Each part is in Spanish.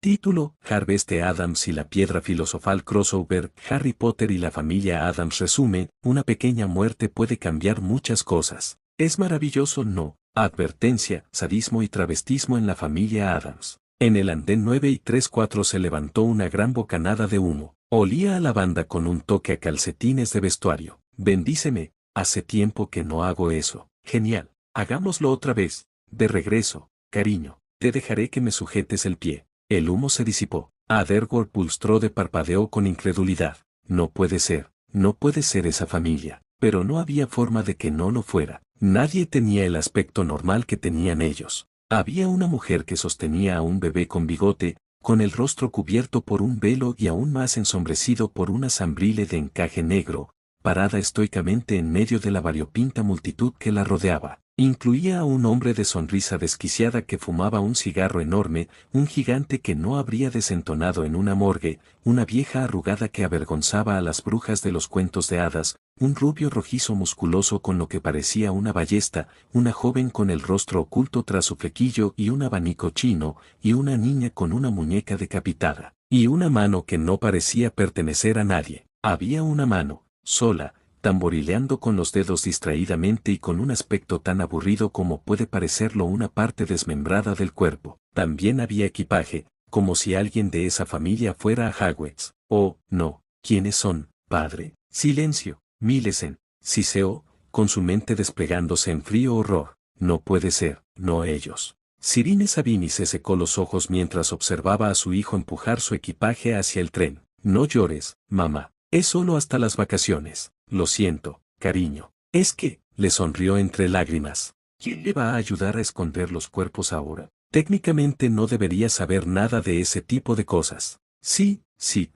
Título: Harveste Adams y la piedra filosofal crossover. Harry Potter y la familia Adams. Resume: una pequeña muerte puede cambiar muchas cosas. ¿Es maravilloso? No. Advertencia: sadismo y travestismo en la familia Adams. En el andén 9 y 3/4 se levantó una gran bocanada de humo. Olía a lavanda con un toque a calcetines de vestuario. Bendíceme, hace tiempo que no hago eso. Genial. Hagámoslo otra vez. De regreso, cariño. Te dejaré que me sujetes el pie. El humo se disipó. Aderworth Bulstrode parpadeó con incredulidad. No puede ser esa familia. Pero no había forma de que no lo fuera. Nadie tenía el aspecto normal que tenían ellos. Había una mujer que sostenía a un bebé con bigote, con el rostro cubierto por un velo y aún más ensombrecido por una zambrile de encaje negro, parada estoicamente en medio de la variopinta multitud que la rodeaba. Incluía a un hombre de sonrisa desquiciada que fumaba un cigarro enorme, un gigante que no habría desentonado en una morgue, una vieja arrugada que avergonzaba a las brujas de los cuentos de hadas, un rubio rojizo musculoso con lo que parecía una ballesta, una joven con el rostro oculto tras su flequillo y un abanico chino, y una niña con una muñeca decapitada, y una mano que no parecía pertenecer a nadie. Había una mano, sola, tamborileando con los dedos distraídamente y con un aspecto tan aburrido como puede parecerlo una parte desmembrada del cuerpo. También había equipaje, como si alguien de esa familia fuera a Hogwarts. Oh, no. ¿Quiénes son, padre? Silencio. Millicent, siseó, con su mente desplegándose en frío horror. No puede ser, no ellos. Sirine Sabini se secó los ojos mientras observaba a su hijo empujar su equipaje hacia el tren. No llores, mamá. Es solo hasta las vacaciones. Lo siento, cariño. Es que, le sonrió entre lágrimas. ¿Quién le va a ayudar a esconder los cuerpos ahora? Técnicamente no debería saber nada de ese tipo de cosas. Sí,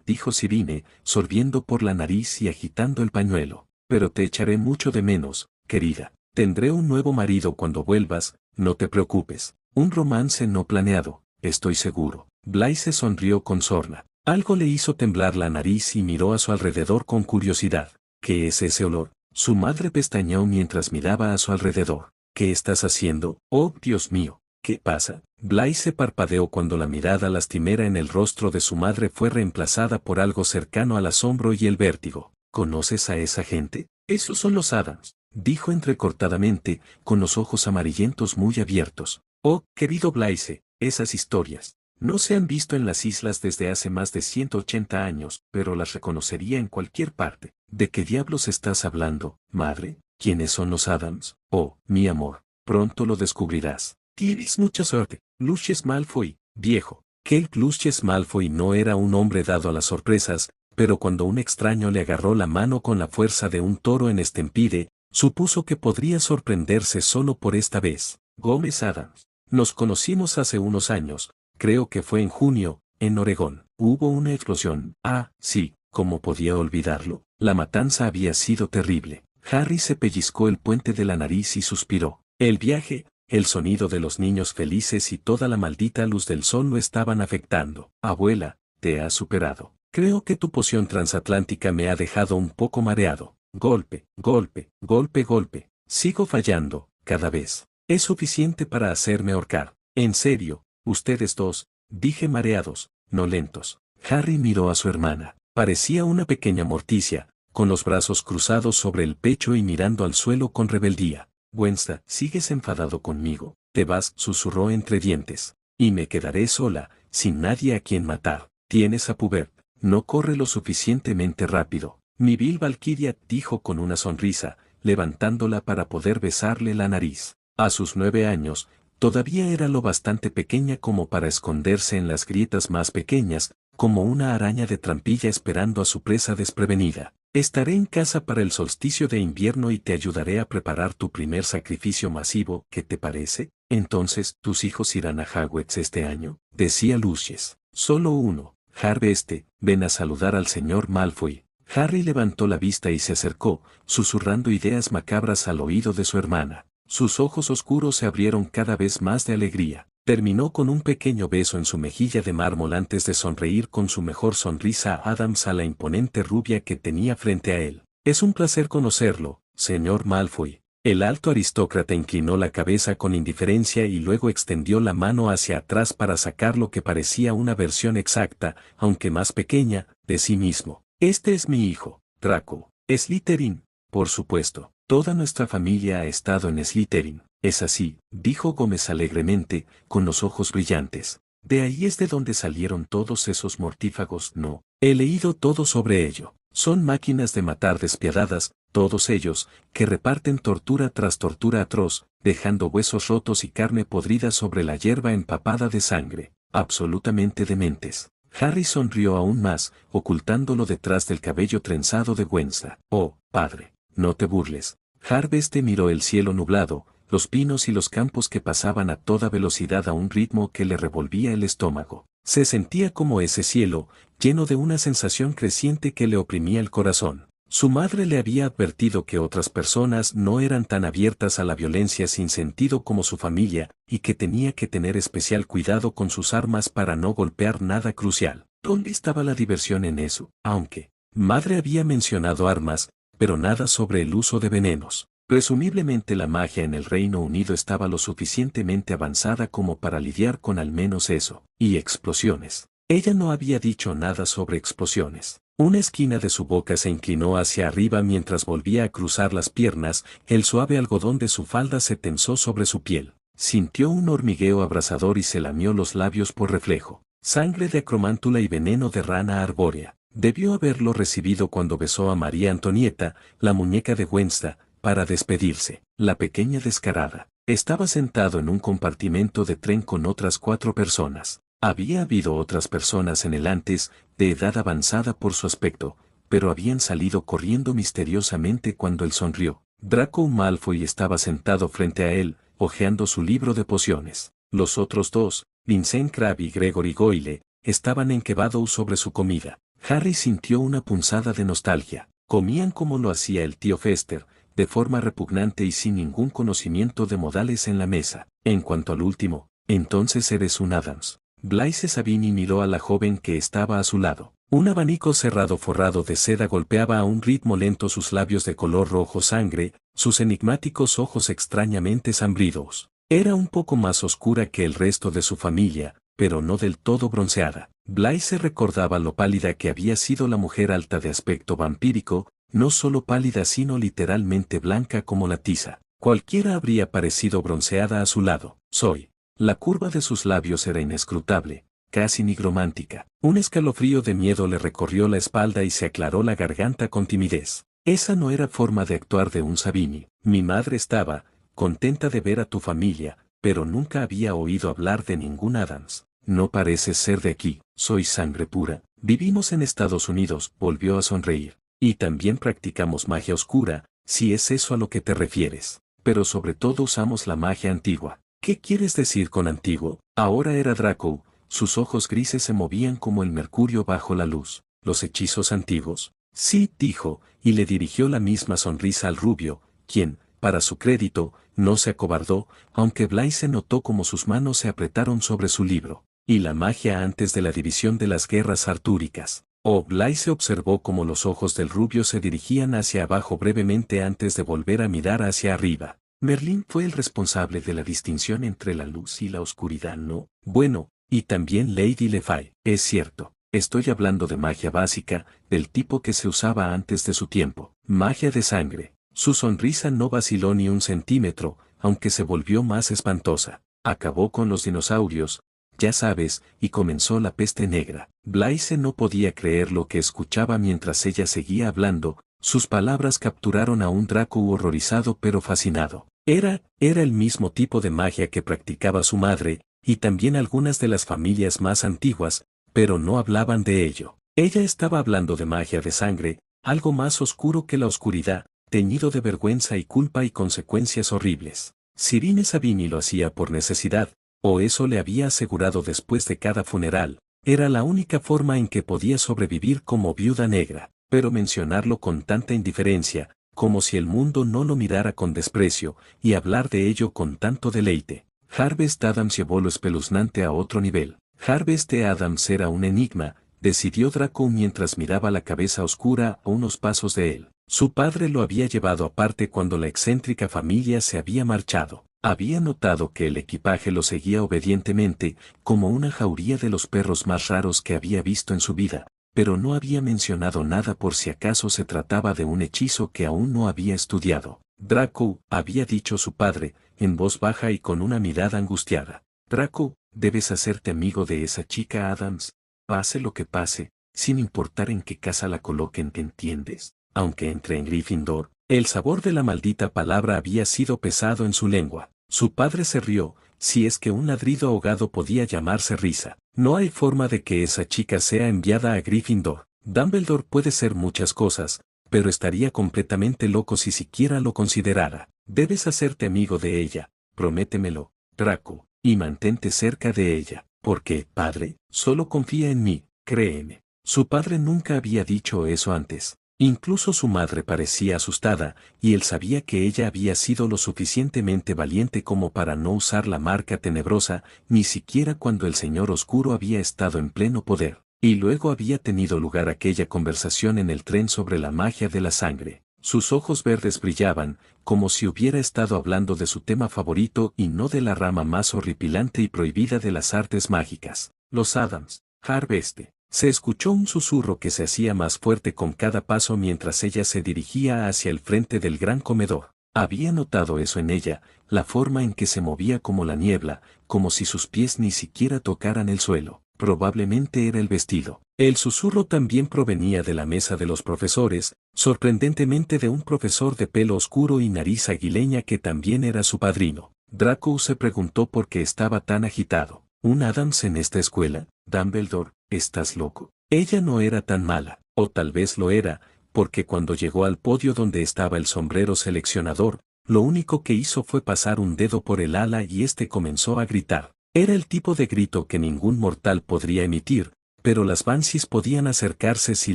dijo Sirine, sorbiendo por la nariz y agitando el pañuelo. Pero te echaré mucho de menos, querida. Tendré un nuevo marido cuando vuelvas, no te preocupes. Un romance no planeado, estoy seguro. Blaise sonrió con sorna. Algo le hizo temblar la nariz y miró a su alrededor con curiosidad. ¿Qué es ese olor? Su madre pestañeó mientras miraba a su alrededor. ¿Qué estás haciendo? Oh, Dios mío, ¿qué pasa? Blaise parpadeó cuando la mirada lastimera en el rostro de su madre fue reemplazada por algo cercano al asombro y el vértigo. ¿Conoces a esa gente? Esos son los Adams, dijo entrecortadamente, con los ojos amarillentos muy abiertos. Oh, querido Blaise, esas historias. No se han visto en las islas desde hace más de 180 años, pero las reconocería en cualquier parte. ¿De qué diablos estás hablando, madre? ¿Quiénes son los Adams? Oh, mi amor, pronto lo descubrirás. Tienes mucha suerte. Lucius Malfoy, viejo. Que Lucius Malfoy no era un hombre dado a las sorpresas, pero cuando un extraño le agarró la mano con la fuerza de un toro en Stampede, supuso que podría sorprenderse solo por esta vez. Gómez Adams. Nos conocimos hace unos años. Creo que fue en junio, en Oregón. Hubo una explosión. Ah, sí, ¿cómo podía olvidarlo? La matanza había sido terrible. Harry se pellizcó el puente de la nariz y suspiró. El viaje, el sonido de los niños felices y toda la maldita luz del sol lo estaban afectando. Abuela, te has superado. Creo que tu poción transatlántica me ha dejado un poco mareado. Golpe, golpe, golpe, golpe. Sigo fallando, cada vez. Es suficiente para hacerme ahorcar. En serio. Ustedes dos, dije mareados, no lentos. Harry miró a su hermana. Parecía una pequeña Morticia, con los brazos cruzados sobre el pecho y mirando al suelo con rebeldía. Gwensta, ¿sigues enfadado conmigo? Te vas, susurró entre dientes. Y me quedaré sola, sin nadie a quien matar. Tienes a Pubert, no corre lo suficientemente rápido. Mi vil Valkyria, dijo con una sonrisa, levantándola para poder besarle la nariz. A sus 9 años, todavía era lo bastante pequeña como para esconderse en las grietas más pequeñas, como una araña de trampilla esperando a su presa desprevenida. Estaré en casa para el solsticio de invierno y te ayudaré a preparar tu primer sacrificio masivo, ¿qué te parece? Entonces, ¿tus hijos irán a Hogwarts este año? Decía Lucius. Solo uno. Harvey, ven a saludar al señor Malfoy. Harry levantó la vista y se acercó, susurrando ideas macabras al oído de su hermana. Sus ojos oscuros se abrieron cada vez más de alegría. Terminó con un pequeño beso en su mejilla de mármol antes de sonreír con su mejor sonrisa a Adams a la imponente rubia que tenía frente a él. Es un placer conocerlo, señor Malfoy. El alto aristócrata inclinó la cabeza con indiferencia y luego extendió la mano hacia atrás para sacar lo que parecía una versión exacta, aunque más pequeña, de sí mismo. Este es mi hijo, Draco. Slytherin, por supuesto. Toda nuestra familia ha estado en Slytherin. Es así, dijo Gómez alegremente, con los ojos brillantes. De ahí es de donde salieron todos esos mortífagos, no. He leído todo sobre ello. Son máquinas de matar despiadadas, todos ellos, que reparten tortura tras tortura atroz, dejando huesos rotos y carne podrida sobre la hierba empapada de sangre. Absolutamente dementes. Harry sonrió aún más, ocultándolo detrás del cabello trenzado de Gwensta. Oh, padre, no te burles. Harvest miró el cielo nublado, los pinos y los campos que pasaban a toda velocidad a un ritmo que le revolvía el estómago. Se sentía como ese cielo, lleno de una sensación creciente que le oprimía el corazón. Su madre le había advertido que otras personas no eran tan abiertas a la violencia sin sentido como su familia, y que tenía que tener especial cuidado con sus armas para no golpear nada crucial. ¿Dónde estaba la diversión en eso? Aunque, madre había mencionado armas, pero nada sobre el uso de venenos. Presumiblemente la magia en el Reino Unido estaba lo suficientemente avanzada como para lidiar con al menos eso. Y explosiones. Ella no había dicho nada sobre explosiones. Una esquina de su boca se inclinó hacia arriba mientras volvía a cruzar las piernas, el suave algodón de su falda se tensó sobre su piel. Sintió un hormigueo abrasador y se lamió los labios por reflejo. Sangre de acromántula y veneno de rana arbórea. Debió haberlo recibido cuando besó a María Antonieta, la muñeca de Gwensta, para despedirse. La pequeña descarada. Estaba sentado en un compartimento de tren con otras 4 personas. Había habido otras personas en el antes, de edad avanzada por su aspecto, pero habían salido corriendo misteriosamente cuando él sonrió. Draco Malfoy estaba sentado frente a él, hojeando su libro de pociones. Los otros 2, Vincent Crabbe y Gregory Goyle, estaban enquebados sobre su comida. Harry sintió una punzada de nostalgia. Comían como lo hacía el tío Fester, de forma repugnante y sin ningún conocimiento de modales en la mesa. En cuanto al último, entonces eres un Adams. Blaise Sabini miró a la joven que estaba a su lado. Un abanico cerrado forrado de seda golpeaba a un ritmo lento sus labios de color rojo sangre, sus enigmáticos ojos extrañamente zambridos. Era un poco más oscura que el resto de su familia, pero no del todo bronceada. Blaise recordaba lo pálida que había sido la mujer alta de aspecto vampírico, no solo pálida sino literalmente blanca como la tiza. Cualquiera habría parecido bronceada a su lado. Soy. La curva de sus labios era inescrutable, casi nigromántica. Un escalofrío de miedo le recorrió la espalda y se aclaró la garganta con timidez. Esa no era forma de actuar de un Sabini. Mi madre estaba contenta de ver a tu familia, pero nunca había oído hablar de ningún Adams. No pareces ser de aquí, soy sangre pura. Vivimos en Estados Unidos, volvió a sonreír. Y también practicamos magia oscura, si es eso a lo que te refieres. Pero sobre todo usamos la magia antigua. ¿Qué quieres decir con antiguo? Ahora era Draco, sus ojos grises se movían como el mercurio bajo la luz. ¿Los hechizos antiguos? Sí, dijo, y le dirigió la misma sonrisa al rubio, quien, para su crédito, no se acobardó, aunque Blaise notó como sus manos se apretaron sobre su libro. Y la magia antes de la división de las guerras artúricas. Blaise observó cómo los ojos del rubio se dirigían hacia abajo brevemente antes de volver a mirar hacia arriba. Merlín fue el responsable de la distinción entre la luz y la oscuridad, ¿no? Bueno, y también Lady Lefay. Es cierto, estoy hablando de magia básica, del tipo que se usaba antes de su tiempo. Magia de sangre. Su sonrisa no vaciló ni un centímetro, aunque se volvió más espantosa. Acabó con los dinosaurios, ya sabes, y comenzó la peste negra. Blaise no podía creer lo que escuchaba mientras ella seguía hablando. Sus palabras capturaron a un Draco horrorizado pero fascinado. Era el mismo tipo de magia que practicaba su madre, y también algunas de las familias más antiguas, pero no hablaban de ello. Ella estaba hablando de magia de sangre, algo más oscuro que la oscuridad, teñido de vergüenza y culpa y consecuencias horribles. Cyrine Sabini lo hacía por necesidad, o eso le había asegurado después de cada funeral. Era la única forma en que podía sobrevivir como viuda negra. Pero mencionarlo con tanta indiferencia, como si el mundo no lo mirara con desprecio, y hablar de ello con tanto deleite. Harvest Adams llevó lo espeluznante a otro nivel. Harvest Adams era un enigma, decidió Draco mientras miraba la cabeza oscura a unos pasos de él. Su padre lo había llevado aparte cuando la excéntrica familia se había marchado. Había notado que el equipaje lo seguía obedientemente, como una jauría de los perros más raros que había visto en su vida, pero no había mencionado nada por si acaso se trataba de un hechizo que aún no había estudiado. Draco, había dicho su padre, en voz baja y con una mirada angustiada. Draco, debes hacerte amigo de esa chica Adams, pase lo que pase, sin importar en qué casa la coloquen, ¿entiendes? Aunque entre en Gryffindor, el sabor de la maldita palabra había sido pesado en su lengua. Su padre se rió, si es que un ladrido ahogado podía llamarse risa. No hay forma de que esa chica sea enviada a Gryffindor. Dumbledore puede ser muchas cosas, pero estaría completamente loco si siquiera lo considerara. Debes hacerte amigo de ella, prométemelo, Draco, y mantente cerca de ella, porque, padre, solo confía en mí, créeme. Su padre nunca había dicho eso antes. Incluso su madre parecía asustada, y él sabía que ella había sido lo suficientemente valiente como para no usar la marca tenebrosa, ni siquiera cuando el Señor Oscuro había estado en pleno poder. Y luego había tenido lugar aquella conversación en el tren sobre la magia de la sangre. Sus ojos verdes brillaban, como si hubiera estado hablando de su tema favorito y no de la rama más horripilante y prohibida de las artes mágicas. Los Adams, Harveste. Se escuchó un susurro que se hacía más fuerte con cada paso mientras ella se dirigía hacia el frente del gran comedor. Había notado eso en ella, la forma en que se movía como la niebla, como si sus pies ni siquiera tocaran el suelo. Probablemente era el vestido. El susurro también provenía de la mesa de los profesores, sorprendentemente de un profesor de pelo oscuro y nariz aguileña que también era su padrino. Draco se preguntó por qué estaba tan agitado. ¿Un Adams en esta escuela? Dumbledore, ¿estás loco? Ella no era tan mala, o tal vez lo era, porque cuando llegó al podio donde estaba el sombrero seleccionador, lo único que hizo fue pasar un dedo por el ala y este comenzó a gritar. Era el tipo de grito que ningún mortal podría emitir, pero las Banshees podían acercarse si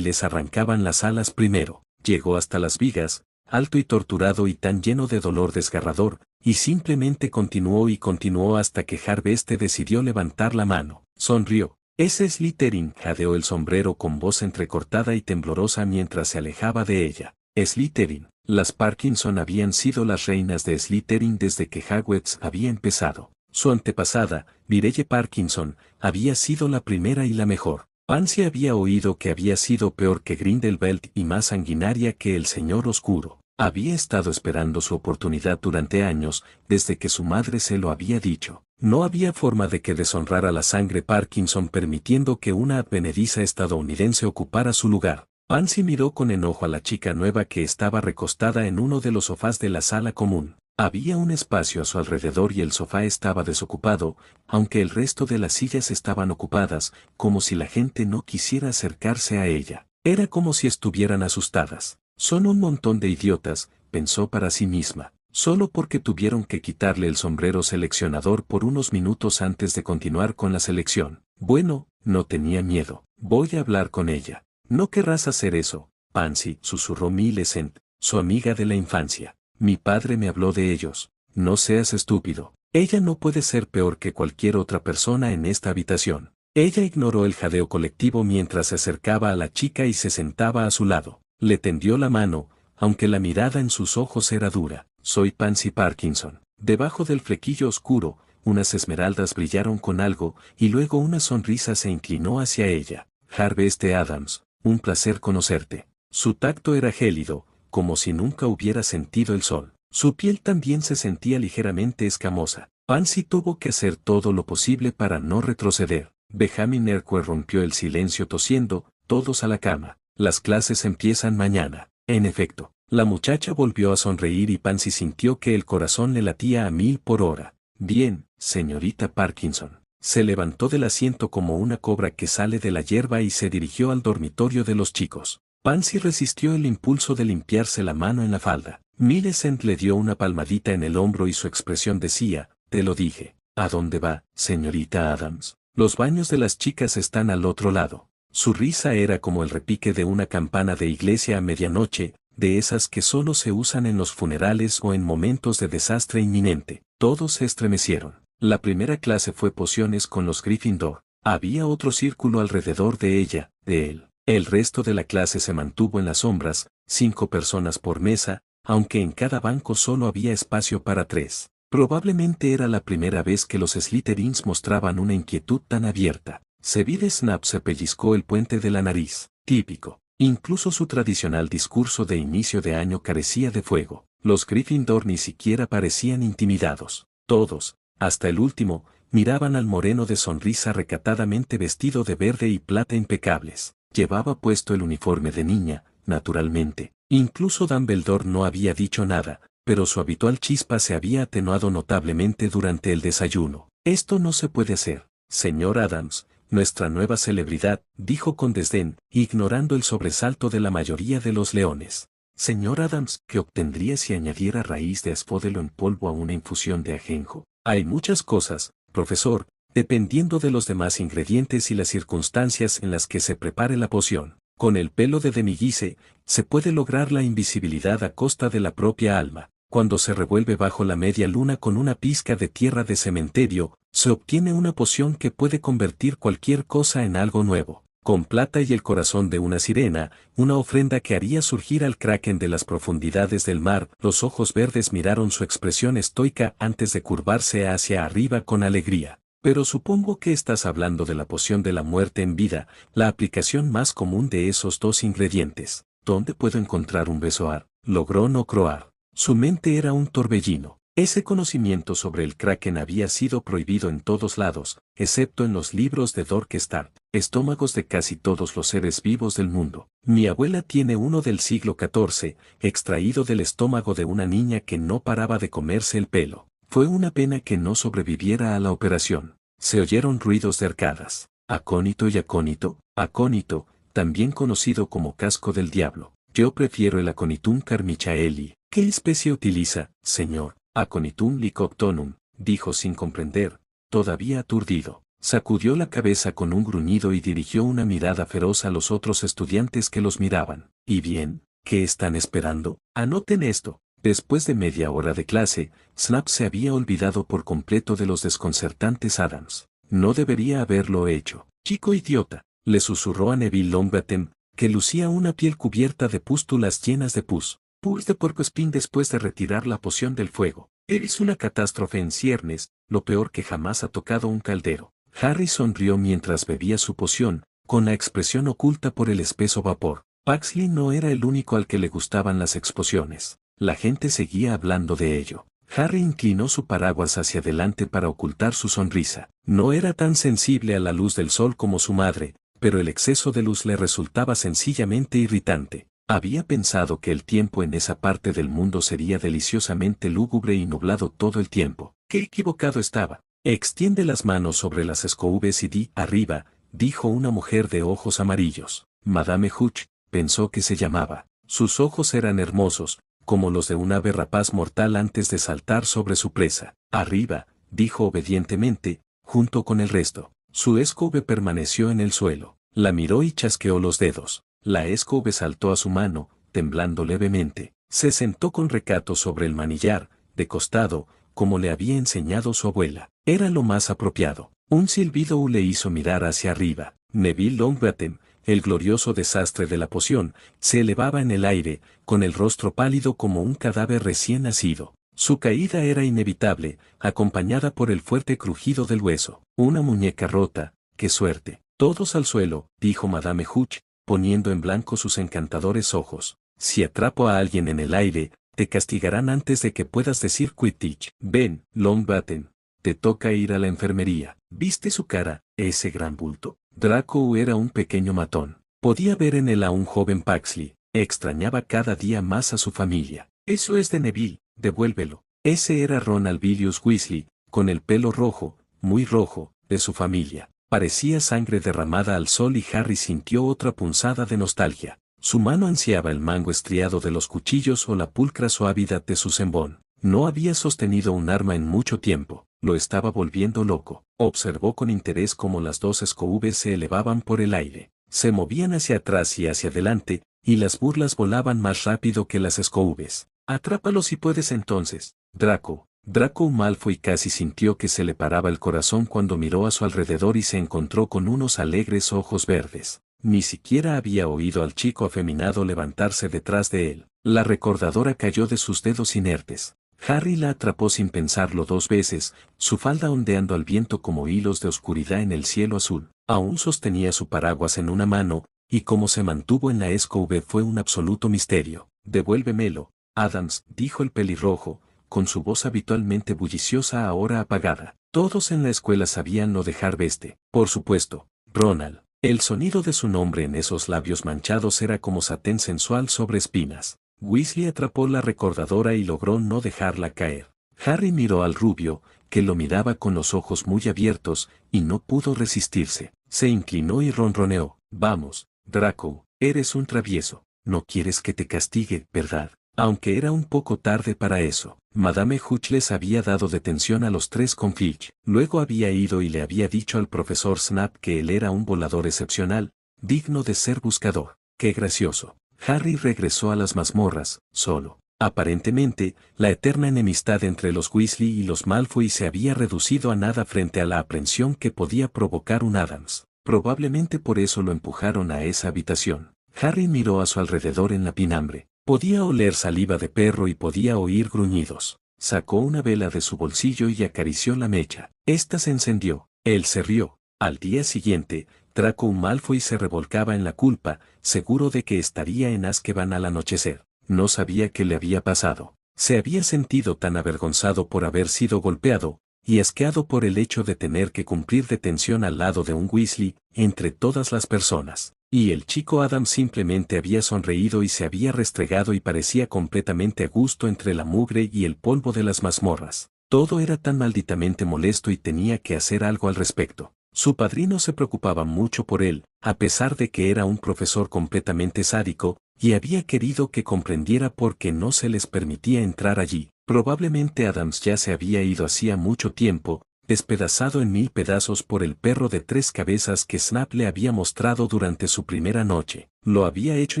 les arrancaban las alas primero. Llegó hasta las vigas, alto y torturado y tan lleno de dolor desgarrador, y simplemente continuó y continuó hasta que Harveste decidió levantar la mano. Sonrió. Ese Slytherin, jadeó el sombrero con voz entrecortada y temblorosa mientras se alejaba de ella. Slytherin. Las Parkinson habían sido las reinas de Slytherin desde que Hogwarts había empezado. Su antepasada, Mireille Parkinson, había sido la primera y la mejor. Pansy había oído que había sido peor que Grindelwald y más sanguinaria que el Señor Oscuro. Había estado esperando su oportunidad durante años, desde que su madre se lo había dicho. No había forma de que deshonrara la sangre Parkinson permitiendo que una advenediza estadounidense ocupara su lugar. Pansy miró con enojo a la chica nueva que estaba recostada en uno de los sofás de la sala común. Había un espacio a su alrededor y el sofá estaba desocupado, aunque el resto de las sillas estaban ocupadas, como si la gente no quisiera acercarse a ella. Era como si estuvieran asustadas. Son un montón de idiotas, pensó para sí misma, solo porque tuvieron que quitarle el sombrero seleccionador por unos minutos antes de continuar con la selección. Bueno, no tenía miedo. Voy a hablar con ella. ¿No querrás hacer eso, Pansy?, susurró Millicent, su amiga de la infancia. Mi padre me habló de ellos. No seas estúpido. Ella no puede ser peor que cualquier otra persona en esta habitación. Ella ignoró el jadeo colectivo mientras se acercaba a la chica y se sentaba a su lado. Le tendió la mano, aunque la mirada en sus ojos era dura. Soy Pansy Parkinson. Debajo del flequillo oscuro, unas esmeraldas brillaron con algo, y luego una sonrisa se inclinó hacia ella. Harveste Adams, un placer conocerte. Su tacto era gélido, como si nunca hubiera sentido el sol. Su piel también se sentía ligeramente escamosa. Pansy tuvo que hacer todo lo posible para no retroceder. Benjamin Erquer rompió el silencio tosiendo, todos a la cama. Las clases empiezan mañana. En efecto, la muchacha volvió a sonreír y Pansy sintió que el corazón le latía a 1000 por hora. Bien, señorita Parkinson. Se levantó del asiento como una cobra que sale de la hierba y se dirigió al dormitorio de los chicos. Pansy resistió el impulso de limpiarse la mano en la falda. Millicent le dio una palmadita en el hombro y su expresión decía, te lo dije. ¿A dónde va, señorita Adams? Los baños de las chicas están al otro lado. Su risa era como el repique de una campana de iglesia a medianoche, de esas que solo se usan en los funerales o en momentos de desastre inminente. Todos se estremecieron. La primera clase fue pociones con los Gryffindor. Había otro círculo alrededor de ella, de él. El resto de la clase se mantuvo en las sombras, 5 personas por mesa, aunque en cada banco solo había espacio para 3. Probablemente era la primera vez que los Slytherins mostraban una inquietud tan abierta. Severus Snape se pellizcó el puente de la nariz. Típico. Incluso su tradicional discurso de inicio de año carecía de fuego. Los Gryffindor ni siquiera parecían intimidados. Todos, hasta el último, miraban al moreno de sonrisa recatadamente vestido de verde y plata impecables. Llevaba puesto el uniforme de niña, naturalmente. Incluso Dumbledore no había dicho nada, pero su habitual chispa se había atenuado notablemente durante el desayuno. Esto no se puede hacer, señor Adams, nuestra nueva celebridad, dijo con desdén, ignorando el sobresalto de la mayoría de los leones. Señor Adams, ¿qué obtendría si añadiera raíz de asphodelo en polvo a una infusión de ajenjo? Hay muchas cosas, profesor, dependiendo de los demás ingredientes y las circunstancias en las que se prepare la poción. Con el pelo de Demiguise, se puede lograr la invisibilidad a costa de la propia alma. Cuando se revuelve bajo la media luna con una pizca de tierra de cementerio, se obtiene una poción que puede convertir cualquier cosa en algo nuevo. Con plata y el corazón de una sirena, una ofrenda que haría surgir al kraken de las profundidades del mar. Los ojos verdes miraron su expresión estoica antes de curvarse hacia arriba con alegría. Pero supongo que estás hablando de la poción de la muerte en vida, la aplicación más común de esos 2 ingredientes. ¿Dónde puedo encontrar un besoar? Logró no croar. Su mente era un torbellino. Ese conocimiento sobre el kraken había sido prohibido en todos lados, excepto en los libros de Dorkestad, estómagos de casi todos los seres vivos del mundo. Mi abuela tiene uno del siglo XIV, extraído del estómago de una niña que no paraba de comerse el pelo. Fue una pena que no sobreviviera a la operación. Se oyeron ruidos de arcadas. Acónito y acónito, acónito, también conocido como casco del diablo. Yo prefiero el Aconitum carmichaeli. ¿Qué especie utiliza, señor? Aconitum licoptonum, dijo sin comprender, todavía aturdido. Sacudió la cabeza con un gruñido y dirigió una mirada feroz a los otros estudiantes que los miraban. ¿Y bien? ¿Qué están esperando? Anoten esto. Después de media hora de clase, Snape se había olvidado por completo de los desconcertantes Adams. No debería haberlo hecho. Chico idiota, le susurró a Neville Longbottom, que lucía una piel cubierta de pústulas llenas de pus. Pus de puercoespín después de retirar la poción del fuego. Eres una catástrofe en ciernes, lo peor que jamás ha tocado un caldero. Harry sonrió mientras bebía su poción, con la expresión oculta por el espeso vapor. Paxley no era el único al que le gustaban las explosiones. La gente seguía hablando de ello. Harry inclinó su paraguas hacia adelante para ocultar su sonrisa. No era tan sensible a la luz del sol como su madre, pero el exceso de luz le resultaba sencillamente irritante. Había pensado que el tiempo en esa parte del mundo sería deliciosamente lúgubre y nublado todo el tiempo. ¡Qué equivocado estaba! Extiende las manos sobre las escoubes y di arriba, dijo una mujer de ojos amarillos. Madame Hooch, pensó que se llamaba. Sus ojos eran hermosos, como los de un ave rapaz mortal antes de saltar sobre su presa. Arriba, dijo obedientemente, junto con el resto. Su escobe permaneció en el suelo. La miró y chasqueó los dedos. La escobe saltó a su mano, temblando levemente. Se sentó con recato sobre el manillar, de costado, como le había enseñado su abuela. Era lo más apropiado. Un silbido le hizo mirar hacia arriba. Neville Longbottom, el glorioso desastre de la poción, se elevaba en el aire, con el rostro pálido como un cadáver recién nacido. Su caída era inevitable, acompañada por el fuerte crujido del hueso. Una muñeca rota, ¡qué suerte! Todos al suelo, dijo Madame Hooch, poniendo en blanco sus encantadores ojos. Si atrapo a alguien en el aire, te castigarán antes de que puedas decir Quidditch. Ven, Longbottom, te toca ir a la enfermería. ¿Viste su cara, ese gran bulto? Draco era un pequeño matón. Podía ver en él a un joven Paxley. Extrañaba cada día más a su familia. Eso es de Neville, devuélvelo. Ese era Ron Albilius Weasley, con el pelo rojo, muy rojo, de su familia. Parecía sangre derramada al sol y Harry sintió otra punzada de nostalgia. Su mano ansiaba el mango estriado de los cuchillos o la pulcra suavidad de su zembón. No había sostenido un arma en mucho tiempo. Lo estaba volviendo loco. Observó con interés cómo las 2 escoubes se elevaban por el aire. Se movían hacia atrás y hacia adelante, y las burlas volaban más rápido que las escoubes. Atrápalo si puedes entonces, Draco. Draco Malfoy casi sintió que se le paraba el corazón cuando miró a su alrededor y se encontró con unos alegres ojos verdes. Ni siquiera había oído al chico afeminado levantarse detrás de él. La recordadora cayó de sus dedos inertes. Harry la atrapó sin pensarlo 2 veces, su falda ondeando al viento como hilos de oscuridad en el cielo azul. Aún sostenía su paraguas en una mano, y cómo se mantuvo en la escove fue un absoluto misterio. «Devuélvemelo, Adams», dijo el pelirrojo, con su voz habitualmente bulliciosa ahora apagada. Todos en la escuela sabían no dejar veste. Por supuesto, Ronald. El sonido de su nombre en esos labios manchados era como satén sensual sobre espinas. Weasley atrapó la recordadora y logró no dejarla caer. Harry miró al rubio, que lo miraba con los ojos muy abiertos, y no pudo resistirse. Se inclinó y ronroneó. «Vamos, Draco, eres un travieso. No quieres que te castigue, ¿verdad?» Aunque era un poco tarde para eso. Madame Hooch les había dado detención a los 3 con Filch. Luego había ido y le había dicho al profesor Snap que él era un volador excepcional, digno de ser buscador. ¡Qué gracioso! Harry regresó a las mazmorras, solo. Aparentemente, la eterna enemistad entre los Weasley y los Malfoy se había reducido a nada frente a la aprensión que podía provocar un Adams. Probablemente por eso lo empujaron a esa habitación. Harry miró a su alrededor en la pinambre. Podía oler saliva de perro y podía oír gruñidos. Sacó una vela de su bolsillo y acarició la mecha. Esta se encendió. Él se rió. Al día siguiente, Draco Malfoy se revolcaba en la culpa, seguro de que estaría en Azkaban al anochecer. No sabía qué le había pasado. Se había sentido tan avergonzado por haber sido golpeado, y asqueado por el hecho de tener que cumplir detención al lado de un Weasley, entre todas las personas. Y el chico Adam simplemente había sonreído y se había restregado y parecía completamente a gusto entre la mugre y el polvo de las mazmorras. Todo era tan malditamente molesto y tenía que hacer algo al respecto. Su padrino se preocupaba mucho por él, a pesar de que era un profesor completamente sádico, y había querido que comprendiera por qué no se les permitía entrar allí. Probablemente Adams ya se había ido hacía mucho tiempo, despedazado en 1000 pedazos por el perro de 3 cabezas que Snap le había mostrado durante su primera noche. Lo había hecho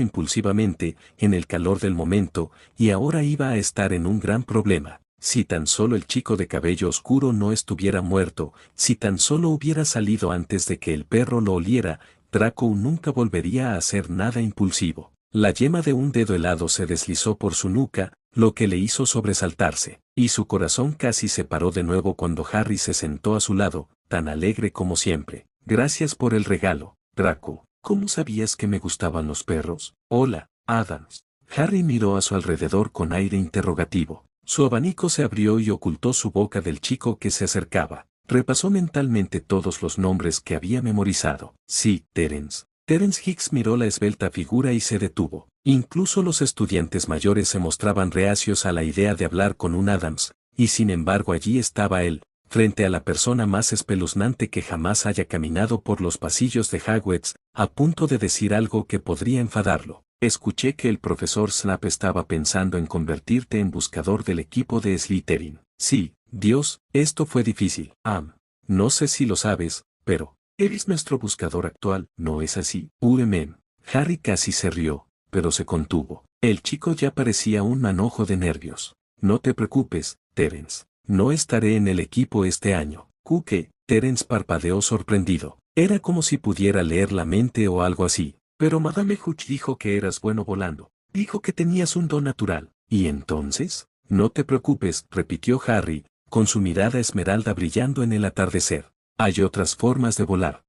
impulsivamente, en el calor del momento, y ahora iba a estar en un gran problema. Si tan solo el chico de cabello oscuro no estuviera muerto, si tan solo hubiera salido antes de que el perro lo oliera, Draco nunca volvería a hacer nada impulsivo. La yema de un dedo helado se deslizó por su nuca, lo que le hizo sobresaltarse, y su corazón casi se paró de nuevo cuando Harry se sentó a su lado, tan alegre como siempre. «Gracias por el regalo, Draco. ¿Cómo sabías que me gustaban los perros?» «Hola, Adams». Harry miró a su alrededor con aire interrogativo. Su abanico se abrió y ocultó su boca del chico que se acercaba. Repasó mentalmente todos los nombres que había memorizado. «Sí, Terence». Terence Hicks miró la esbelta figura y se detuvo. Incluso los estudiantes mayores se mostraban reacios a la idea de hablar con un Adams, y sin embargo allí estaba él, frente a la persona más espeluznante que jamás haya caminado por los pasillos de Hogwarts, a punto de decir algo que podría enfadarlo. «Escuché que el profesor Snap estaba pensando en convertirte en buscador del equipo de Slytherin». «Sí, Dios, esto fue difícil. No sé si lo sabes, pero eres nuestro buscador actual, ¿no es así?» Harry casi se rió, pero se contuvo. El chico ya parecía un manojo de nervios. «No te preocupes, Terence. No estaré en el equipo este año». «¿Qué?» Terence parpadeó sorprendido. Era como si pudiera leer la mente o algo así. «Pero Madame Hooch dijo que eras bueno volando. Dijo que tenías un don natural». «¿Y entonces?» «No te preocupes», repitió Harry, con su mirada esmeralda brillando en el atardecer. «Hay otras formas de volar».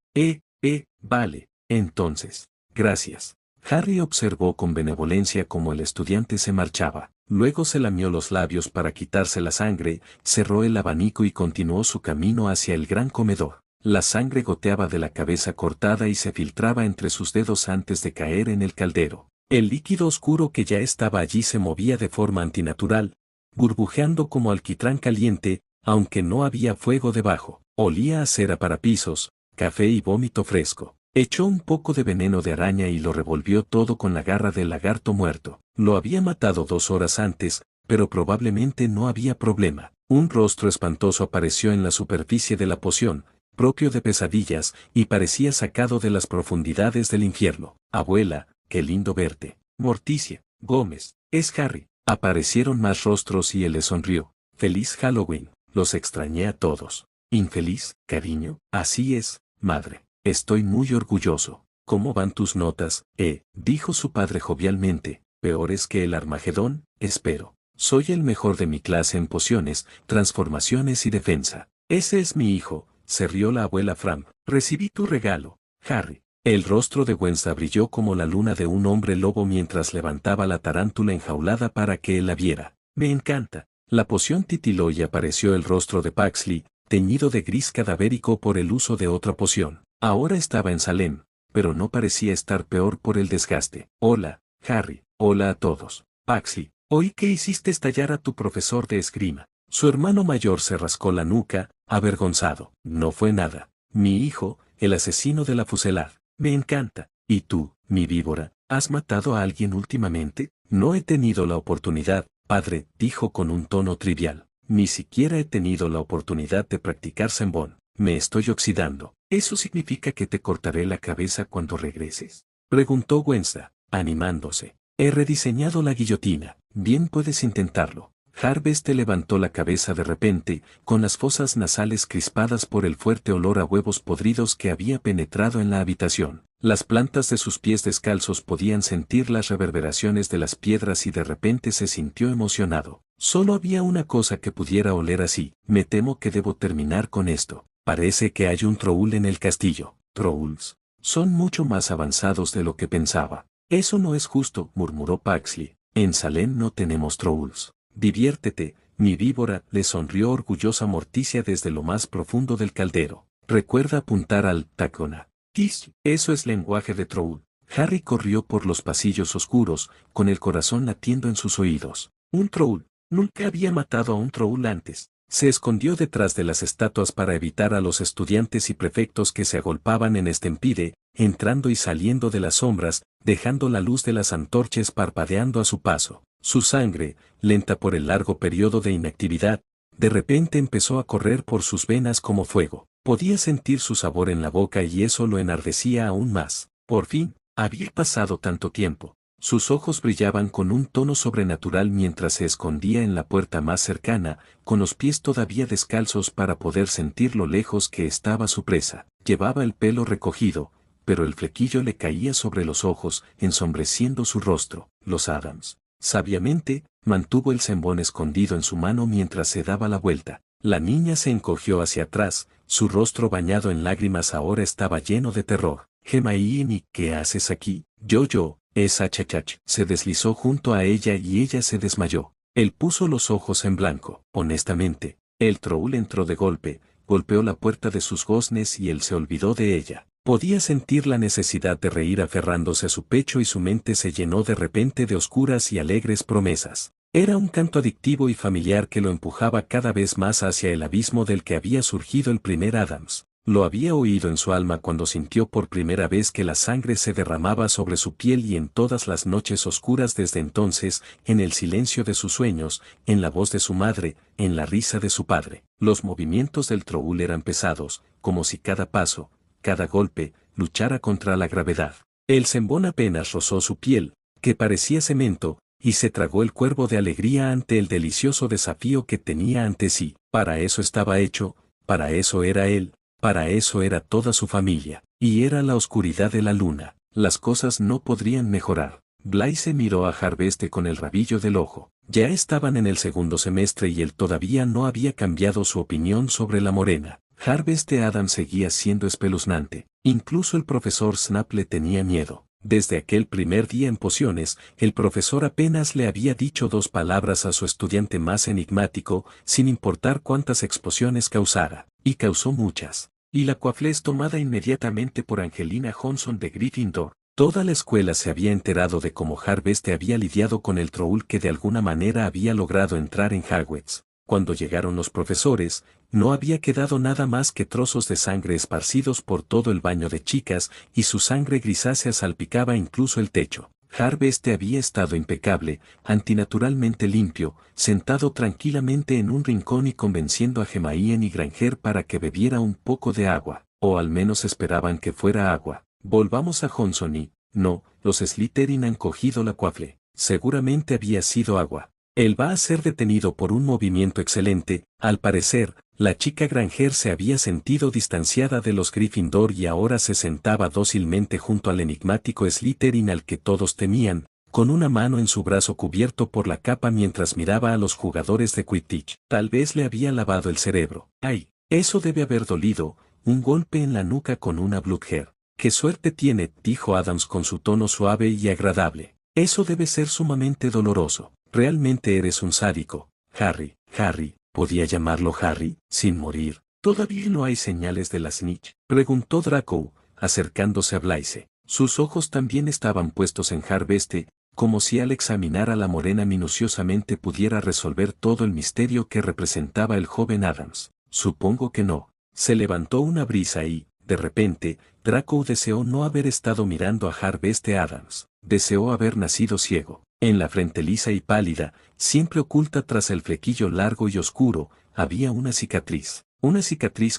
Vale, entonces. Gracias». Harry observó con benevolencia cómo el estudiante se marchaba. Luego se lamió los labios para quitarse la sangre, cerró el abanico y continuó su camino hacia el gran comedor. La sangre goteaba de la cabeza cortada y se filtraba entre sus dedos antes de caer en el caldero. El líquido oscuro que ya estaba allí se movía de forma antinatural, burbujeando como alquitrán caliente, aunque no había fuego debajo. Olía a cera para pisos, café y vómito fresco. Echó un poco de veneno de araña y lo revolvió todo con la garra del lagarto muerto. Lo había matado 2 horas antes, pero probablemente no había problema. Un rostro espantoso apareció en la superficie de la poción, propio de pesadillas, y parecía sacado de las profundidades del infierno. «Abuela, qué lindo verte». «Morticia, Gómez, es Harry». Aparecieron más rostros y él le sonrió. «Feliz Halloween, los extrañé a todos». «¿Infeliz, cariño?» «Así es, madre. Estoy muy orgulloso». ¿Cómo van tus notas? Dijo su padre jovialmente. Peores que el Armagedón, espero. Soy el mejor de mi clase en pociones, transformaciones y defensa. Ese es mi hijo, se rió la abuela Fram. Recibí tu regalo, Harry. El rostro de Gwenza brilló como la luna de un hombre lobo mientras levantaba la tarántula enjaulada para que él la viera. Me encanta. La poción titiló y apareció el rostro de Paxley, teñido de gris cadavérico por el uso de otra poción. Ahora estaba en Salem, pero no parecía estar peor por el desgaste. Hola, Harry. Hola a todos. Paxley, oí que hiciste estallar a tu profesor de esgrima. Su hermano mayor se rascó la nuca, avergonzado. No fue nada. Mi hijo, el asesino de la Fuselad. Me encanta. ¿Y tú, mi víbora, has matado a alguien últimamente? No he tenido la oportunidad, padre, dijo con un tono trivial. Ni siquiera he tenido la oportunidad de practicar Zenbone. Me estoy oxidando. ¿Eso significa que te cortaré la cabeza cuando regreses? Preguntó Gwenza, animándose. He rediseñado la guillotina. Bien puedes intentarlo. Harvest levantó la cabeza de repente, con las fosas nasales crispadas por el fuerte olor a huevos podridos que había penetrado en la habitación. Las plantas de sus pies descalzos podían sentir las reverberaciones de las piedras y de repente se sintió emocionado. Solo había una cosa que pudiera oler así. Me temo que debo terminar con esto. Parece que hay un troll en el castillo. Trolls. Son mucho más avanzados de lo que pensaba. Eso no es justo, murmuró Paxley. En Salem no tenemos trolls. Diviértete, mi víbora, le sonrió orgullosa Morticia desde lo más profundo del caldero. Recuerda apuntar al tacona. Tish, eso es lenguaje de troll. Harry corrió por los pasillos oscuros, con el corazón latiendo en sus oídos. Un troll. Nunca había matado a un troll antes. Se escondió detrás de las estatuas para evitar a los estudiantes y prefectos que se agolpaban en Estempide, entrando y saliendo de las sombras, dejando la luz de las antorchas parpadeando a su paso. Su sangre, lenta por el largo periodo de inactividad, de repente empezó a correr por sus venas como fuego. Podía sentir su sabor en la boca y eso lo enardecía aún más. Por fin, había pasado tanto tiempo. Sus ojos brillaban con un tono sobrenatural mientras se escondía en la puerta más cercana, con los pies todavía descalzos para poder sentir lo lejos que estaba su presa. Llevaba el pelo recogido, pero el flequillo le caía sobre los ojos, ensombreciendo su rostro. Los Adams. Sabiamente, mantuvo el Zenbone escondido en su mano mientras se daba la vuelta. La niña se encogió hacia atrás, su rostro bañado en lágrimas ahora estaba lleno de terror. Hermione, ¿qué haces aquí? Yo, esa chachach. Se deslizó junto a ella y ella se desmayó. Él puso los ojos en blanco. Honestamente, el troll entró de golpe, golpeó la puerta de sus goznes y él se olvidó de ella. Podía sentir la necesidad de reír aferrándose a su pecho y su mente se llenó de repente de oscuras y alegres promesas. Era un canto adictivo y familiar que lo empujaba cada vez más hacia el abismo del que había surgido el primer Adams. Lo había oído en su alma cuando sintió por primera vez que la sangre se derramaba sobre su piel y en todas las noches oscuras desde entonces, en el silencio de sus sueños, en la voz de su madre, en la risa de su padre. Los movimientos del troll eran pesados, como si cada paso, cada golpe, luchara contra la gravedad. El Zenbone apenas rozó su piel, que parecía cemento, y se tragó el cuervo de alegría ante el delicioso desafío que tenía ante sí. Para eso estaba hecho, para eso era él, para eso era toda su familia, y era la oscuridad de la luna. Las cosas no podrían mejorar. Blaise miró a Harvest con el rabillo del ojo. Ya estaban en el segundo semestre y él todavía no había cambiado su opinión sobre la morena. Harvest Adams seguía siendo espeluznante. Incluso el profesor Snap le tenía miedo. Desde aquel primer día en pociones, el profesor apenas le había dicho 2 palabras a su estudiante más enigmático, sin importar cuántas explosiones causara. Y causó muchas. Y la Quaffle es tomada inmediatamente por Angelina Johnson de Gryffindor. Toda la escuela se había enterado de cómo Harvest había lidiado con el troll que de alguna manera había logrado entrar en Hogwarts. Cuando llegaron los profesores, no había quedado nada más que trozos de sangre esparcidos por todo el baño de chicas, y su sangre grisácea salpicaba incluso el techo. Harvest había estado impecable, antinaturalmente limpio, sentado tranquilamente en un rincón y convenciendo a Hermione y Granger para que bebiera un poco de agua, o al menos esperaban que fuera agua. Volvamos a Johnson y, no, los Slytherin han cogido la Quaffle. Seguramente había sido agua. Él va a ser detenido por un movimiento excelente, al parecer, La chica Granger se había sentido distanciada de los Gryffindor y ahora se sentaba dócilmente junto al enigmático Slytherin al que todos temían, con una mano en su brazo cubierto por la capa mientras miraba a los jugadores de Quidditch. Tal vez le había lavado el cerebro. ¡Ay! Eso debe haber dolido, un golpe en la nuca con una Bludger. ¡Qué suerte tiene!, dijo Adams con su tono suave y agradable. Eso debe ser sumamente doloroso. Realmente eres un sádico, Harry. Harry, ¿podía llamarlo Harry, sin morir? ¿Todavía no hay señales de la snitch?, preguntó Draco, acercándose a Blaise. Sus ojos también estaban puestos en Harveste, como si al examinar a la morena minuciosamente pudiera resolver todo el misterio que representaba el joven Adams. Supongo que no. Se levantó una brisa y, de repente, Draco deseó no haber estado mirando a Harveste Adams. Deseó haber nacido ciego. En la frente lisa y pálida, siempre oculta tras el flequillo largo y oscuro, había una cicatriz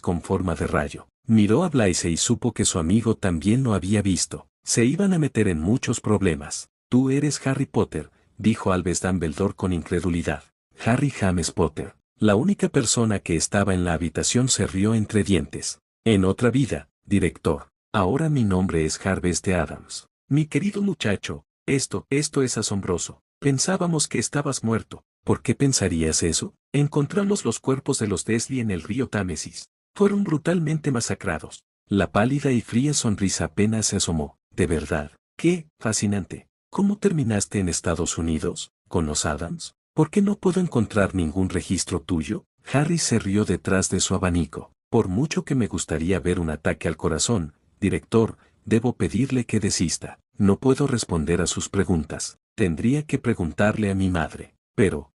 con forma de rayo. Miró a Blaise y supo que su amigo también lo había visto. Se iban a meter en muchos problemas. Tú eres Harry Potter, dijo Albus Dumbledore con incredulidad. Harry James Potter. La única persona que estaba en la habitación se rió entre dientes. En otra vida, director. Ahora mi nombre es Harveste Adams. Mi querido muchacho, esto es asombroso. Pensábamos que estabas muerto. ¿Por qué pensarías eso? Encontramos los cuerpos de los Dursley en el río Támesis. Fueron brutalmente masacrados. La pálida y fría sonrisa apenas se asomó. ¿De verdad? ¡Qué fascinante! ¿Cómo terminaste en Estados Unidos? ¿Con los Adams? ¿Por qué no puedo encontrar ningún registro tuyo? Harry se rió detrás de su abanico. Por mucho que me gustaría ver un ataque al corazón, director, debo pedirle que desista. No puedo responder a sus preguntas. Tendría que preguntarle a mi madre. Pero,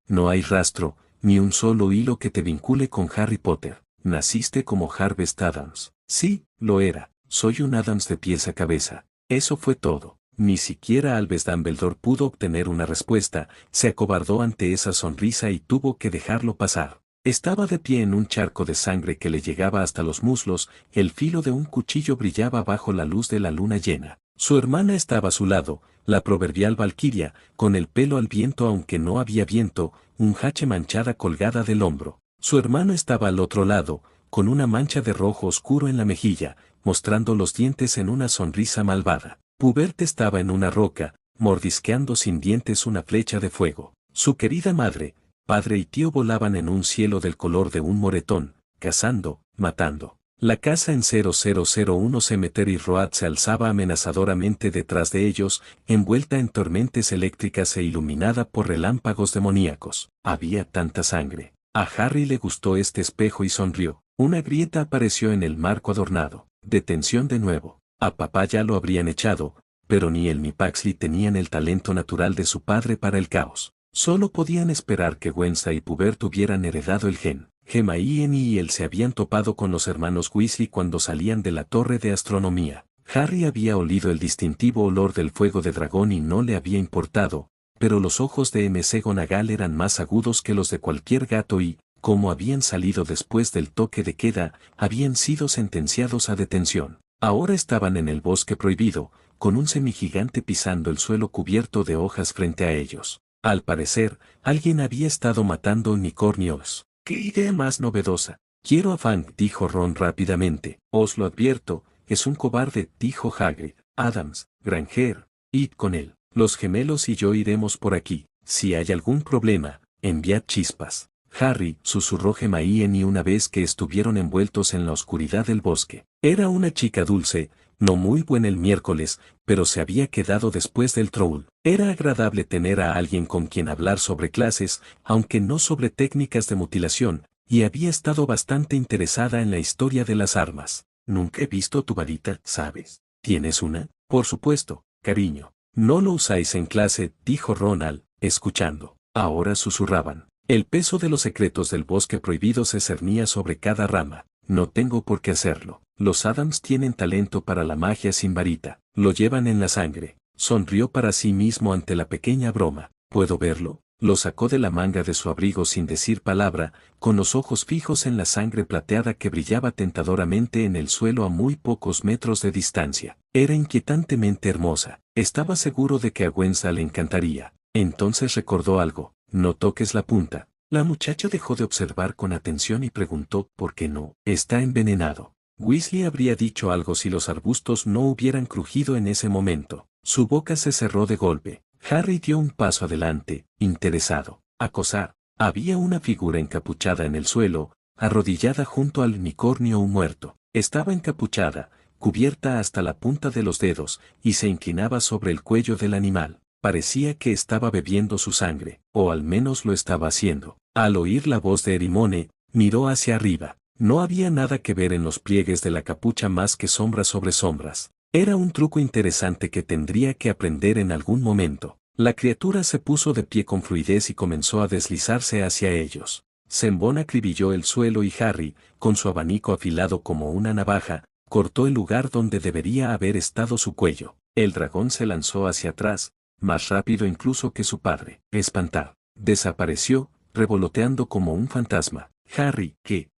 no hay rastro, ni un solo hilo que te vincule con Harry Potter. Naciste como Harvest Adams. Sí, lo era. Soy un Adams de pies a cabeza. Eso fue todo. Ni siquiera Albus Dumbledore pudo obtener una respuesta, se acobardó ante esa sonrisa y tuvo que dejarlo pasar. Estaba de pie en un charco de sangre que le llegaba hasta los muslos, el filo de un cuchillo brillaba bajo la luz de la luna llena. Su hermana estaba a su lado, la proverbial valquiria, con el pelo al viento aunque no había viento, un hache manchada colgada del hombro. Su hermano estaba al otro lado, con una mancha de rojo oscuro en la mejilla, mostrando los dientes en una sonrisa malvada. Pubert estaba en una roca, mordisqueando sin dientes una flecha de fuego. Su querida madre, padre y tío volaban en un cielo del color de un moretón, cazando, matando. La casa en 0001 Cemetery Road se alzaba amenazadoramente detrás de ellos, envuelta en tormentes eléctricas e iluminada por relámpagos demoníacos. Había tanta sangre. A Harry le gustó este espejo y sonrió. Una grieta apareció en el marco adornado. Detención de nuevo. A papá ya lo habrían echado, pero ni él ni Paxley tenían el talento natural de su padre para el caos. Solo podían esperar que Wednesday y Pubert hubieran heredado el gen. Hermione y él se habían topado con los hermanos Weasley cuando salían de la torre de astronomía. Harry había olido el distintivo olor del fuego de dragón y no le había importado, pero los ojos de McGonagall eran más agudos que los de cualquier gato y, como habían salido después del toque de queda, habían sido sentenciados a detención. Ahora estaban en el bosque prohibido, con un semigigante pisando el suelo cubierto de hojas frente a ellos. Al parecer, alguien había estado matando unicornios. ¡Qué idea más novedosa! Quiero a Fang, dijo Ron rápidamente. Os lo advierto, es un cobarde, dijo Hagrid. Adams, Granger, id con él. Los gemelos y yo iremos por aquí. Si hay algún problema, enviad chispas. Harry, susurró Hermione una vez que estuvieron envueltos en la oscuridad del bosque. Era una chica dulce, no muy buena el miércoles, pero se había quedado después del troll. Era agradable tener a alguien con quien hablar sobre clases, aunque no sobre técnicas de mutilación, y había estado bastante interesada en la historia de las armas. Nunca he visto tu varita, ¿sabes? ¿Tienes una? Por supuesto, cariño. No lo usáis en clase, dijo Ronald, escuchando. Ahora susurraban. El peso de los secretos del bosque prohibido se cernía sobre cada rama. No tengo por qué hacerlo. Los Adams tienen talento para la magia sin varita. Lo llevan en la sangre. Sonrió para sí mismo ante la pequeña broma. ¿Puedo verlo? Lo sacó de la manga de su abrigo sin decir palabra, con los ojos fijos en la sangre plateada que brillaba tentadoramente en el suelo a muy pocos metros de distancia. Era inquietantemente hermosa. Estaba seguro de que a Gwenza le encantaría. Entonces recordó algo. No toques la punta. La muchacha dejó de observar con atención y preguntó ¿por qué no? Está envenenado. Weasley habría dicho algo si los arbustos no hubieran crujido en ese momento. Su boca se cerró de golpe. Harry dio un paso adelante, interesado. Acosar. Había una figura encapuchada en el suelo, arrodillada junto al unicornio muerto. Estaba encapuchada, cubierta hasta la punta de los dedos, y se inclinaba sobre el cuello del animal. Parecía que estaba bebiendo su sangre, o al menos lo estaba haciendo. Al oír la voz de Hermione, miró hacia arriba. No había nada que ver en los pliegues de la capucha más que sombras sobre sombras. Era un truco interesante que tendría que aprender en algún momento. La criatura se puso de pie con fluidez y comenzó a deslizarse hacia ellos. Zembón acribilló el suelo y Harry, con su abanico afilado como una navaja, cortó el lugar donde debería haber estado su cuello. El dragón se lanzó hacia atrás, más rápido incluso que su padre. Espantar. Desapareció, revoloteando como un fantasma. Harry, ¿qué?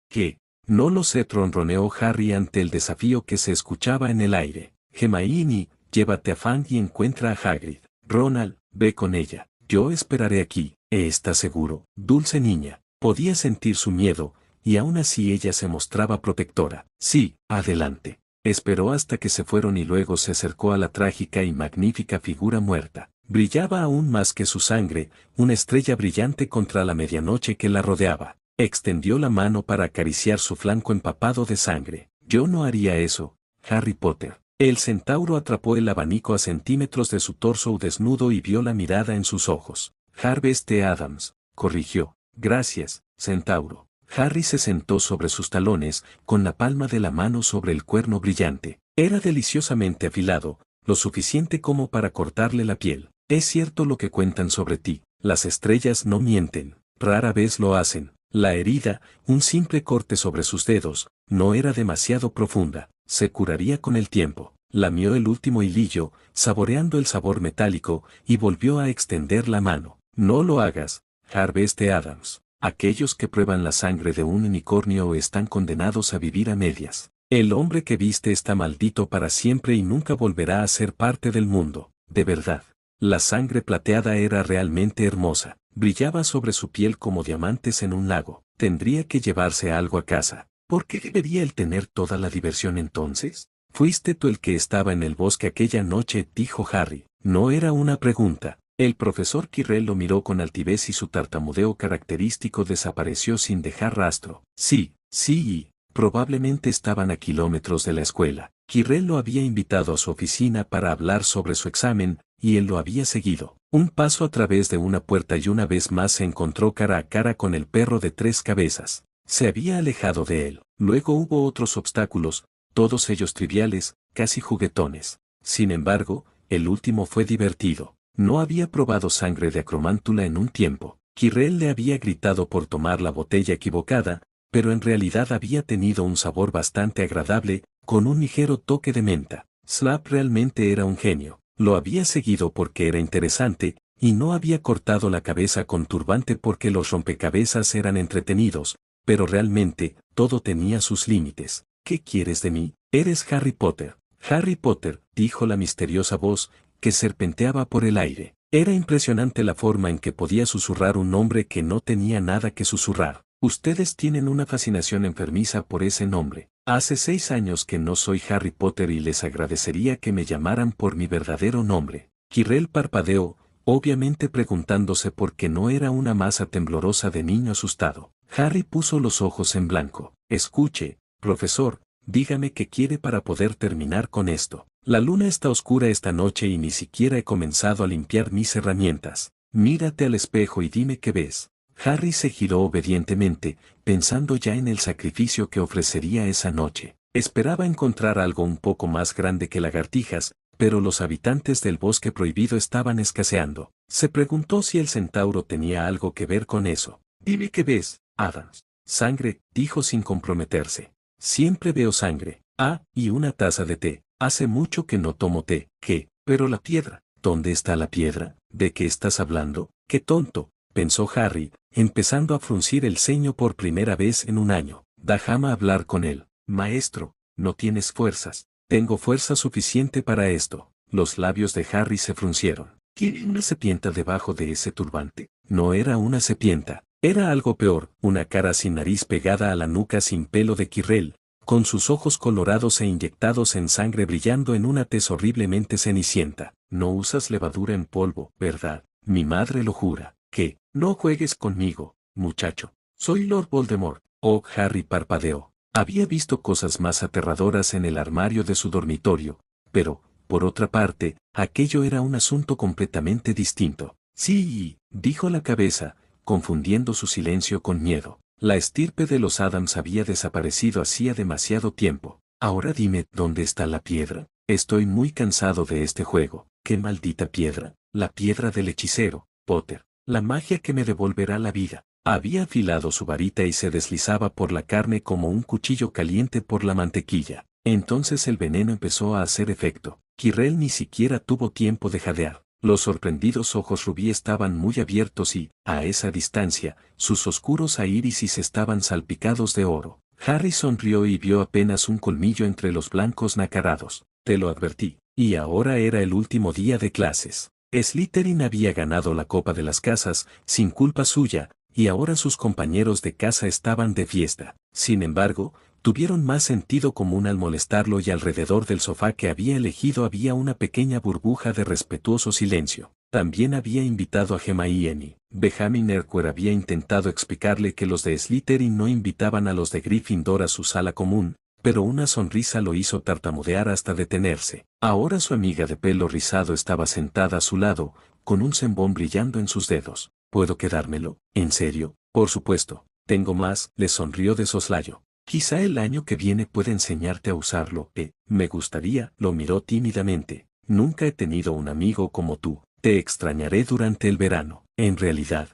No lo sé, ronroneó Harry ante el desafío que se escuchaba en el aire. Hermione, llévate a Fang y encuentra a Hagrid. Ronald, ve con ella. Yo esperaré aquí. ¿Estás seguro? Dulce niña. Podía sentir su miedo, y aún así ella se mostraba protectora. Sí, adelante. Esperó hasta que se fueron y luego se acercó a la trágica y magnífica figura muerta. Brillaba aún más que su sangre, una estrella brillante contra la medianoche que la rodeaba. Extendió la mano para acariciar su flanco empapado de sangre. Yo no haría eso, Harry Potter. El centauro atrapó el abanico a centímetros de su torso desnudo y vio la mirada en sus ojos. Harvest Adams, corrigió. Gracias, centauro. Harry se sentó sobre sus talones, con la palma de la mano sobre el cuerno brillante. Era deliciosamente afilado, lo suficiente como para cortarle la piel. Es cierto lo que cuentan sobre ti, las estrellas no mienten, rara vez lo hacen. La herida, un simple corte sobre sus dedos, no era demasiado profunda, se curaría con el tiempo. Lamió el último hilillo, saboreando el sabor metálico, y volvió a extender la mano. No lo hagas, Harvest Adams. Aquellos que prueban la sangre de un unicornio están condenados a vivir a medias. El hombre que viste está maldito para siempre y nunca volverá a ser parte del mundo, de verdad. La sangre plateada era realmente hermosa. Brillaba sobre su piel como diamantes en un lago. Tendría que llevarse algo a casa. ¿Por qué debería él tener toda la diversión entonces? Fuiste tú el que estaba en el bosque aquella noche, dijo Harry. No era una pregunta. El profesor Quirrell lo miró con altivez y su tartamudeo característico desapareció sin dejar rastro. Sí, y probablemente estaban a kilómetros de la escuela. Quirrell lo había invitado a su oficina para hablar sobre su examen, y él lo había seguido. Un paso a través de una puerta y una vez más se encontró cara a cara con el perro de 3 cabezas. Se había alejado de él. Luego hubo otros obstáculos, todos ellos triviales, casi juguetones. Sin embargo, el último fue divertido. No había probado sangre de acromántula en un tiempo. Quirrell le había gritado por tomar la botella equivocada, pero en realidad había tenido un sabor bastante agradable, con un ligero toque de menta. Slap realmente era un genio. Lo había seguido porque era interesante, y no había cortado la cabeza con turbante porque los rompecabezas eran entretenidos, pero realmente, todo tenía sus límites. ¿Qué quieres de mí? Eres Harry Potter. Harry Potter, dijo la misteriosa voz, que serpenteaba por el aire. Era impresionante la forma en que podía susurrar un nombre que no tenía nada que susurrar. Ustedes tienen una fascinación enfermiza por ese nombre. Hace 6 años que no soy Harry Potter y les agradecería que me llamaran por mi verdadero nombre. Quirrell parpadeó, obviamente preguntándose por qué no era una masa temblorosa de niño asustado. Harry puso los ojos en blanco. Escuche, profesor, dígame qué quiere para poder terminar con esto. La luna está oscura esta noche y ni siquiera he comenzado a limpiar mis herramientas. Mírate al espejo y dime qué ves. Harry se giró obedientemente, pensando ya en el sacrificio que ofrecería esa noche. Esperaba encontrar algo un poco más grande que lagartijas, pero los habitantes del bosque prohibido estaban escaseando. Se preguntó si el centauro tenía algo que ver con eso. Dime qué ves, Adams. Sangre, dijo sin comprometerse. Siempre veo sangre. Ah, y una taza de té. Hace mucho que no tomo té. ¿Qué? Pero la piedra. ¿Dónde está la piedra? ¿De qué estás hablando? ¡Qué tonto!, pensó Harry, empezando a fruncir el ceño por primera vez en un año. Déjame hablar con él. Maestro, no tienes fuerzas. Tengo fuerza suficiente para esto. Los labios de Harry se fruncieron. ¿Tiene una serpiente debajo de ese turbante? No era una serpiente. Era algo peor, una cara sin nariz pegada a la nuca sin pelo de Quirrell, con sus ojos colorados e inyectados en sangre brillando en una tez horriblemente cenicienta. No usas levadura en polvo, ¿verdad? Mi madre lo jura. ¿Qué? No juegues conmigo, muchacho. Soy Lord Voldemort. Oh, Harry parpadeó. Había visto cosas más aterradoras en el armario de su dormitorio, pero, por otra parte, aquello era un asunto completamente distinto. Sí, dijo la cabeza, confundiendo su silencio con miedo. La estirpe de los Adams había desaparecido hacía demasiado tiempo. Ahora dime, ¿dónde está la piedra? Estoy muy cansado de este juego. ¡Qué maldita piedra! La piedra del hechicero, Potter. La magia que me devolverá la vida. Había afilado su varita y se deslizaba por la carne como un cuchillo caliente por la mantequilla. Entonces el veneno empezó a hacer efecto. Quirrell ni siquiera tuvo tiempo de jadear. Los sorprendidos ojos rubí estaban muy abiertos y, a esa distancia, sus oscuros iris estaban salpicados de oro. Harry sonrió y vio apenas un colmillo entre los blancos nacarados. Te lo advertí. Y ahora era el último día de clases. Slytherin había ganado la Copa de las Casas, sin culpa suya, y ahora sus compañeros de casa estaban de fiesta. Sin embargo, tuvieron más sentido común al molestarlo y alrededor del sofá que había elegido había una pequeña burbuja de respetuoso silencio. También había invitado a Hermione. Benjamin Erquer había intentado explicarle que los de Slytherin no invitaban a los de Gryffindor a su sala común, pero una sonrisa lo hizo tartamudear hasta detenerse. Ahora su amiga de pelo rizado estaba sentada a su lado, con un cembón brillando en sus dedos. ¿Puedo quedármelo? ¿En serio? Por supuesto. Tengo más, le sonrió de soslayo. Quizá el año que viene pueda enseñarte a usarlo. Me gustaría, lo miró tímidamente. Nunca he tenido un amigo como tú. Te extrañaré durante el verano. En realidad.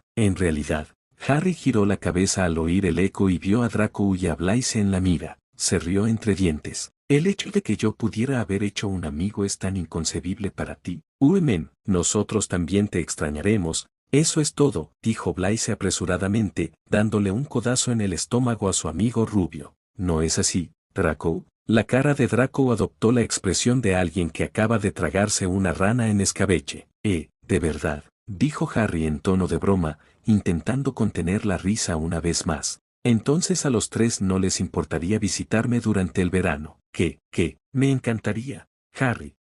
Harry giró la cabeza al oír el eco y vio a Draco y a Blaise en la mira. Se rió entre dientes. El hecho de que yo pudiera haber hecho un amigo es tan inconcebible para ti. Nosotros también te extrañaremos. Eso es todo, dijo Blaise apresuradamente, dándole un codazo en el estómago a su amigo rubio. ¿No es así, Draco? La cara de Draco adoptó la expresión de alguien que acaba de tragarse una rana en escabeche. De verdad, dijo Harry en tono de broma, intentando contener la risa una vez más. Entonces a los tres no les importaría visitarme durante el verano. ¿Qué? Me encantaría. Harry,